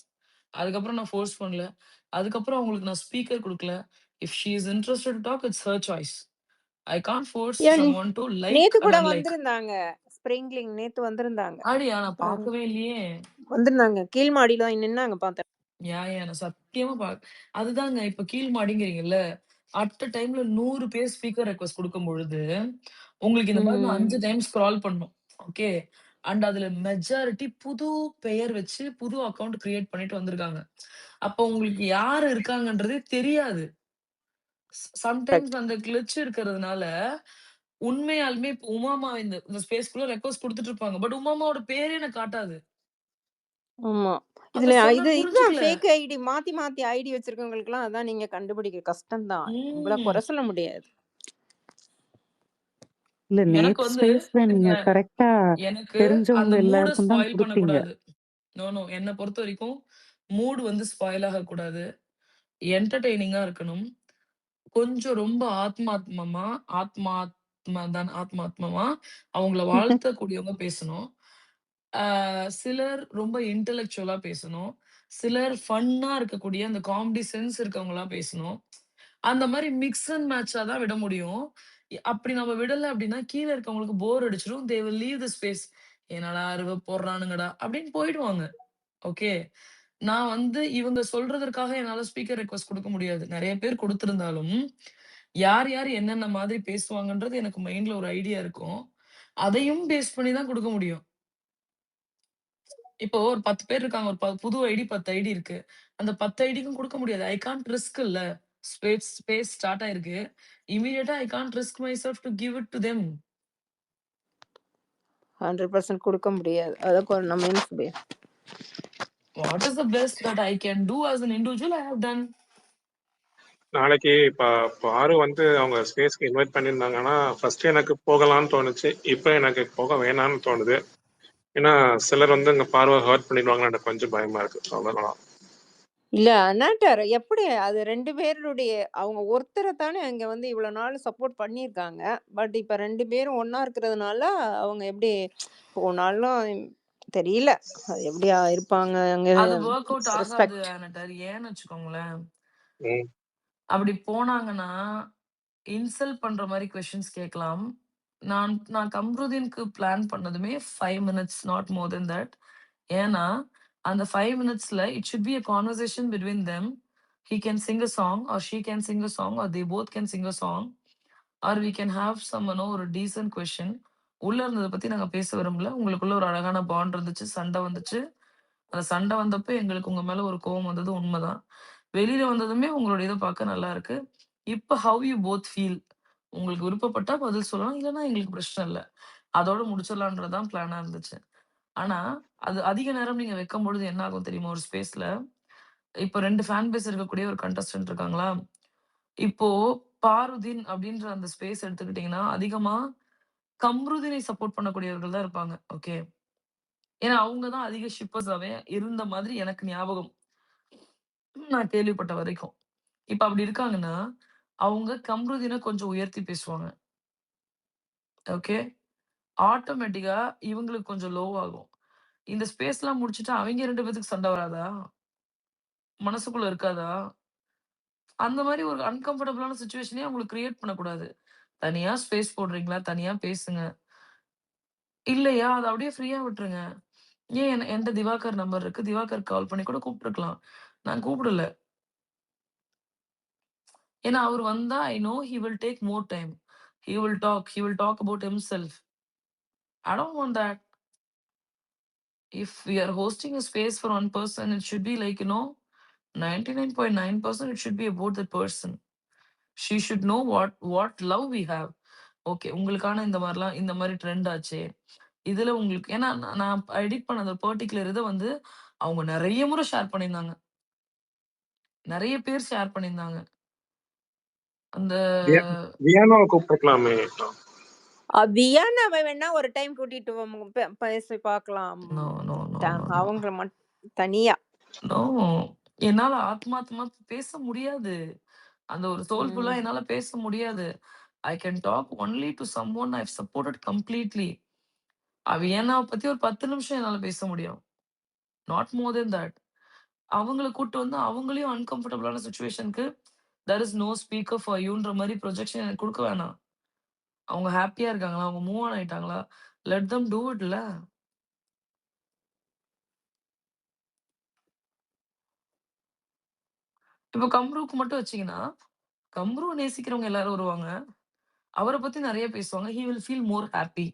அதுக்கப்புறம் நான் ஃபோர்ஸ் பண்ணல. அதுக்கப்புறம் அவங்களுக்கு நான் ஸ்பீக்கர் குடுக்கல. If she is interested to talk it's her choice. I can't force ya someone to like நேத்து கூட அண்ட் அன்லைக். வந்திருந்தாங்க. ஸ்ப்ரிங்லிங் நேத்து வந்திருந்தாங்க. அப்படியா? நான் பார்க்கவே இல்லையே! வந்திருந்தாங்க. கீழ் மாடியில தான் நின்னாங்க பார்த்தேன். நான் சத்தியமா அதுதாங்க இப்ப கீழ் மாடிங்கிறீங்கல்ல. அட் அ டைம்ல 100 பேர் ஸ்பீக்கர் ரெக்வெஸ்ட் குடுக்கும்பொழுது, உங்களுக்கு இந்த மாரி நான் ம். 5 டைம் ஸ்க்ரால் பண்ணணும். ஓகே. அண்ட் அதுல மெஜாரிட்டி புது பெயர் வச்சு, புது அக்கவுண்ட் கிரியேட் பண்ணிட்டு வந்திருக்காங்க. அப்போ உங்களுக்கு யாரு இருக்காங்கன்றதே தெரியாது. Sometimes correct. அந்த கிளிட்ச் இருக்கிறதுனால, உண்மையாலுமே இப்ப உமாமா இந்த இந்த ஸ்பேஸ்க்குள்ள ரெக்வெஸ்ட் குடுத்துட்டு இருப்பாங்க. பட் உமாமாவோட பேரே எனக்கு காட்டாது. ஆமா. அப்ப இதுல சொன்னா இதுதான் புரிஞ்சுக்கல. ஃபேக் ஐடி மாத்தி மாத்தி ஐடி வச்சிருக்கவங்களுக்கெல்லாம் அதான் நீங்க கண்டுபிடிக்க கஷ்டம் தான். இவ்வளவு ம். குறை சொல்ல முடியாது. இல்ல எனக்கு நேத்து வந்து ஸ்பேஸ்ல நீங்க இருங்களேன், கரெக்ட்டா எனக்கு தெரிஞ்சவங்க அந்த மூட எல்லாருக்கும் தான் ஸ்பாயில் குடுத்தீங்க. பண்ணக்கூடாது. No, no. என்ன பொறுத்தவரைக்கும் மூட் வந்து ஸ்பாயில் ஆகக்கூடாது. என்டர்டெய்னிங்கா இருக்கணும். கொஞ்சம் ரொம்ப ஆத்மாத்மமா அவங்கள வாழ்த்தக்கூடியவங்க பேசணும். ஆ சிலர் ரொம்ப இன்டலெக்சுவலா பேசணும். சிலர் ஃபன்னா இருக்கக்கூடிய அந்த காமெடி சென்ஸ் இருக்கவங்களா பேசணும். அந்த மாரி மிக்ஸ் அண்ட் மேட்ச்சா தான் விட முடியும். அப்படி நம்ம விடல அப்படின்னா, கீழ இருக்கவங்களுக்கு போர் அடிச்சுரும். They will leave the space. "என்னடா அருவ போடுறானுங்கடா" அப்படின்னு போயிடுவாங்க. ஓகே. நான் வந்து இவங்க சொல்றதற்காக என்னால ஸ்பீக்கர் ரிக்வெஸ்ட் குடுக்க முடியாது. நெறைய பேர் குடுத்திருந்தாலும், யார் யார் என்னென்ன மாதிரி பேசுவாங்கன்றது எனக்கு மைண்ட்ல ஒரு ஐடியா இருக்கும். அதையும் பேஸ் பண்ணி தான் குடுக்க முடியும். இப்போ ஒரு 10 பேர் இருக்காங்க. ஒரு புது ஐடி 10 ஐடி இருக்கு. அந்த 10 ஐடிக்கும் குடுக்க முடியாது. ஐ கான்ட் ரிஸ்க் இல்ல. ஸ்பேஸ் ஸ்டார்ட் ஆயிருக்கு. இம்மீடியேட்டா I can't risk myself to give it to them. 100% குடுக்க முடியாது. அதான் நம்ம என்ன சொல்ல what is the best that I can do as an individual I have done. நாளைக்கு பாரு வந்து அவங்க ஸ்பேஸ்க்கு இன்வைட் பண்ணியிருந்தாங்கன்னா ஃபர்ஸ்ட் எனக்கு போகலான்னு தோணுச்சு. இப்போ எனக்கு போக வேணாம்னு தோணுது. ஏன்னா சிலர் வந்து இங்க பார்வை ஹர்ட் பண்ணிடுவாங்கன்னு எனக்கு கொஞ்சம் பயமா இருக்கு. அவ்வளவுதான். இல்ல அண்ணாட்டார் எப்படி அது 2 பேருடைய அவங்க ஒருத்தர தானே அங்க வந்து இவ்வளவு நாள் சப்போர்ட் பண்ணியிருக்காங்க. பட் இப்ப 2 பேரும் ஒண்ணா இருக்கிறதுனால அவங்க எப்படி போனாலும் தெரியல. அது எப்படியா இருப்பாங்க அங்க அது வொர்க் அவுட் ஆகாது ரெஸ்பெக்ட். ஆனட்டார். ஏன்னு வச்சுக்கோங்களேன். ம். அப்படி போனாங்கன்னா, இன்சல்ட் பண்ற மாரி கொஸ்டின்ஸ் கேட்கலாம். நான் கம்ருதீனுக்கு பிளான் பண்ணதுமே 5 minutes not more then that. ஏன்னா, அந்த 5 மினிட்ஸ்ல it should be a conversation between them. He can sing a song or she can sing a song or they both can sing a song or we can have some ஒரு decent question. உள்ள இருந்தத பத்தி நாங்க பேச விரும்பல. உங்களுக்குள்ள ஒரு அழகான பாண்ட் இருந்துச்சு. சண்டை வந்துச்சு. அந்த சண்டை வந்தப்ப எங்களுக்கு உங்க மேல ஒரு கோவம் வந்தது உண்மதான். வெளியில வந்ததுமே உங்களோட இத பார்க்க நல்லா இருக்கு. இப்ப ஹவ் யூ போத் ஃபீல்? உங்களுக்கு விருப்பப்பட்டா பதில் சொல்லலாம். இல்லன்னா எங்களுக்கு பிரச்சனை இல்ல. அதோட முடிச்சிடலான்றது தான் பிளானா இருந்துச்சு. ஆனா, அது அதிக நேரம் நீங்க வைக்கும்பொழுது என்ன ஆகும் தெரியுமா? ஒரு ஸ்பேஸ்ல. இப்ப 2 ஃபேன் பேஸ் இருக்கக்கூடிய ஒரு கண்டஸ்டன்ட் இருக்காங்களா? இப்போ பாருதீன் அப்படின்ற அந்த ஸ்பேஸ் எடுத்துக்கிட்டீங்கன்னா, அதிகமா கம்ருதீனை சப்போர்ட் பண்ணக்கூடியவர்கள் தான் இருப்பாங்க. ஓகே. ஏன்னா, அவங்க தான் அதிக ஷிப்பர்ஸாவே இருந்த மாதிரி எனக்கு ஞாபகம். நான் கேள்விப்பட்ட வரைக்கும். இப்ப அப்படி இருக்காங்கன்னா, அவங்க கம்ருதீன கொஞ்சம் உயர்த்தி பேசுவாங்க. ஓகே. ஆட்டோமேட்டிக்கா இவங்களுக்கு கொஞ்சம் லோ ஆகும். இந்த ஸ்பேஸ்லாம் முடிச்சுட்டு அவைங்க 2 பேத்துக்கு சண்டை வராதா? மனசுக்குள்ள இருக்காதா? அந்த மாரி ஒரு அன்கம்ஃபர்டபுளான சிச்சுவேஷனயே அவங்களுக்கு கிரியேட் பண்ணக்கூடாது. தனியா ஸ்பேஸ் போடுறீங்களா? தனியா பேசுங்க. இல்லையா? அத அப்படியே ஃப்ரீயா விட்டுருங்க. ஏன் என்ட்ட திவாகர் நம்பர் இருக்கு. திவாகர் கால் பண்ணி கூட கூப்ட்டுருக்கலாம். நான் கூப்பிடல. ஏன்னா அவரு வந்தா I know he will take more time. He will talk. He will talk about himself. I don't want that. If we are hosting a space for one person, it should be like, 99.9% it should be about the person. She should know what love we have. Okay. உங்களுக்கான இந்த மாரி trend ஆச்சே. இதுல உங்களுக்கு ஏன்னா நான் edit பண்ண அந்த பர்ட்டிகுலர் இத வந்து அவங்க நெறைய முறை ஷேர் பண்ணியிருந்தாங்க. நெறைய பேர் ஷேர் பண்ணியிருந்தாங்க. அந்த வியானாவை கூப்பிட்டுருக்கலாமே. வியானாவை வேணா ஒரு டைம் கூட்டிட்டு பேசி பார்க்கலாம். No, no, no, no, no. அவங்கள தனியா. நோ. என்னால ஆத்மார்த்தமா பேச முடியாது. அந்த ஒரு சோல்ஃபுல்லா ம். என்னால பேச முடியாது. I can talk only to someone I've supported completely. வியன்னாவ பத்தி ஒரு 10 நிமிஷம் என்னால பேச முடியும். Not more then that. அவங்கள கூட்டு வந்து அவங்களையும் அன்கம்ஃபர்டபுளான சிச்சுவேஷன்க்கு there is no speaker for யூன்ற மாரி ப்ரொஜெக்ஷன் எனக்கு குடுக்க வேணாம். அவங்க ஹேப்பியா இருக்காங்களா? அவங்க மூவ் ஆன் ஆயிட்டாங்களா? லெட் தெம் டூ இட்ல. இப்ப கம்ருவுக்கு மட்டும் வச்சீங்கன்னா, கம்ருவ நேசிக்கிறவங்க எல்லாரும் வருவாங்க. அவர பத்தி நெறைய பேசுவாங்க. He will feel more happy.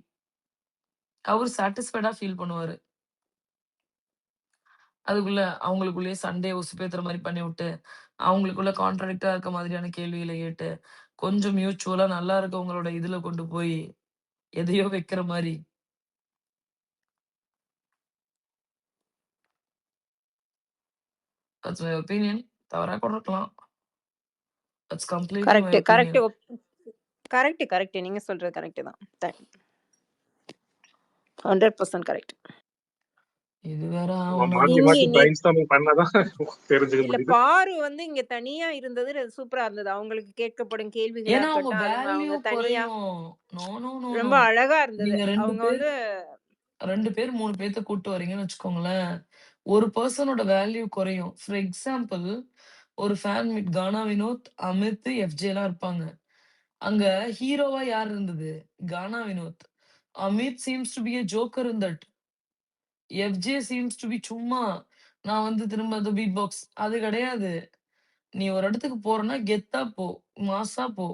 அவரு சாட்டிஸ்ஃபைடா ஃபீல் பண்ணுவாரு. அதுக்குள்ள அவங்களுக்குள்ளேயே சண்டைய உசுப்பேத்துற மாரி பண்ணிவுட்டு, அவங்களுக்குள்ள கான்ட்ராடிக்ட்டா இருக்க மாதிரியான கேள்விகள கேட்டு, கொஞ்சம் மியூச்சுவலா நல்லா இருக்கவங்களோட இதுல கொண்டு போய் எதையோ வைக்கிற மாரி. That's my opinion. தவறா கூட இருக்கலாம். That's completely my correct correct opinion. Correct correct நீங்க சொல்றது கரெக்ட் தான். 100% கரெக்ட். இது வேற நம்ம ஆவனா? மாத்தி இங்க மாத்தி நீ பிரைன் ஸ்டார்மிங் பண்ணாதான் தெரிஞ்சுக்க இல்ல முடியுது. பாரு வந்து இங்க தனியா இருந்தது சூப்பரா இருந்தது. அவங்களுக்கு கேட்கப்படும் கேள்விகளா ஏன்னா அவங்க இருக்கட்டும், அது வேல்யூ அவங்க தனியா குறையும். நோ, நோ, நோ, ரொம்ப நோ. அழகா இருந்தது. நீங்க 2 அவங்க பேர் வந்து 2 பேர் 3 பேத்த கூட்டு வரீங்கன்னு வச்சுக்கோங்களேன். ஒரு பெர்சனோட வேல்யூ குறையும். ஃபார் எக்ஸாம்பிள் ஒரு ஃபேன் மீட் கானா வினோத், அமித், எஃப்ஜேலாம் இருப்பாங்க. அங்க ஹீரோவா யார் இருந்தது? Gana Vinoth. Amit seems to be a joker in that. FJ seems to be சும்மா நான் வந்து திரும்ப அந்த பீட் பாக்ஸ் அது கிடையாது. நீ ஒரு இடத்துக்கு போறன்னா கெத்தா போ. மாஸா போ.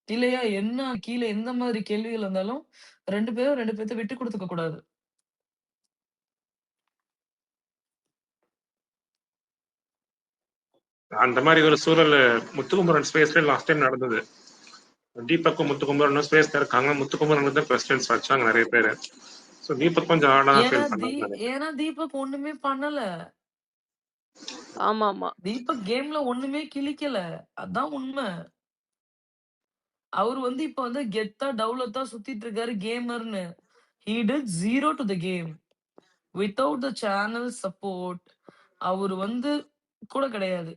இல்லையா என்ன கீழ எந்த மாதிரி கேள்விகள் வந்தாலும் 2 பேரும் 2 பேத்த விட்டு குடுத்துக்க கூடாது. அந்த மாதிரி ஒரு சூழல் முத்துக்குமரன் ஸ்பேஸ்ல லாஸ்ட் டைம் நடந்தது. தீபக்கும் முத்துக்குமரனும் ஸ்பேஸ்ல இருக்காங்க. முத்துக்குமரன் தான் கொஸ்டின்ஸ் வச்சாங்க நிறைய பேரு. ஸோ தீபக் கொஞ்சம் ஆடா ஏன்னா ஃபீல் பண்ணாங்க. ஏன்னா தீபக் ஒண்ணுமே பண்ணல. ஆமா ஆமா தீபக் கேம்ல ஒண்ணுமே கிழிக்கல. அதான் உண்மை. அவரு வந்து இப்ப வந்து கெத்தா டவுலத்தா சுத்திட்டு இருக்காரு கேமர்ன்னு. He did 0 to the game. Without the channel support அவரு வந்து கூட கிடையாது.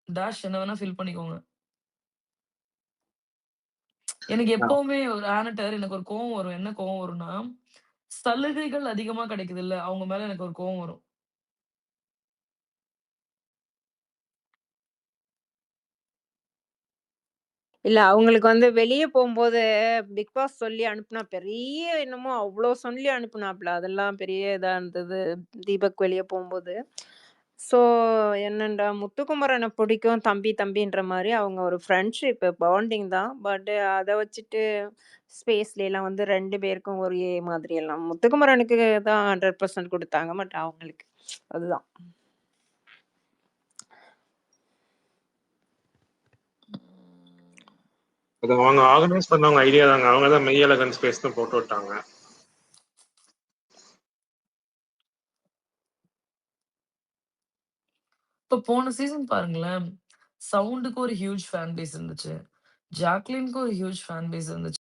டாஷ் என்ன வேணா ஃபீல் பண்ணிக்கோங்க. எனக்கு எப்பவுமே ஒரு ஆனட்டர் எனக்கு ஒரு கோவம் வரும். என்ன கோவம் வரும்னா, சலுகைகள் அதிகமா கிடைக்குதுல்ல, அவங்க மேல எனக்கு ஒரு கோவம் வரும். இல்ல அவங்களுக்கு வந்து வெளிய போம்போது பிக் பாஸ் சொல்லி அனுப்புனா பெரிய என்னமோ அவ்ளோ சொல்லி அனுப்புனாப்ல. அதெல்லாம் பெரிய இதா இருந்தது. தீபக் வெளிய போம்போது. ஸோ என்னன்டா முத்துக்குமரன பிடிக்கும் தம்பி தம்பின்ற மாரி அவங்க ஒரு ஃப்ரெண்ட்ஷிப் பாண்டிங் தான். பட் அத வச்சுட்டு ஸ்பேஸ்லலாம் வந்து 2 பேருக்கும் ஒரே மாதிரி எல்லாம் முத்துக்குமரனுக்கு தான் 100% குடுத்தாங்க. பட் அவங்களுக்கு அதுதான். அது அவங்க ஆர்கனைஸ் பண்ணவங்க ஐடியா தாங்க. அவங்க தான் மெய்யழகன் ஸ்பேஸ் தான் போட்டு விட்டாங்க. இப்ப போன சீசன் பாருங்களேன். சவுண்டுக்கு ஒரு ஹியூஜ் ஃபேன் பேஸ் இருந்துச்சு. ஜாக்லின்க்கு ஒரு ஹியூஜ் ஃபேன் பேஸ் இருந்துச்சு.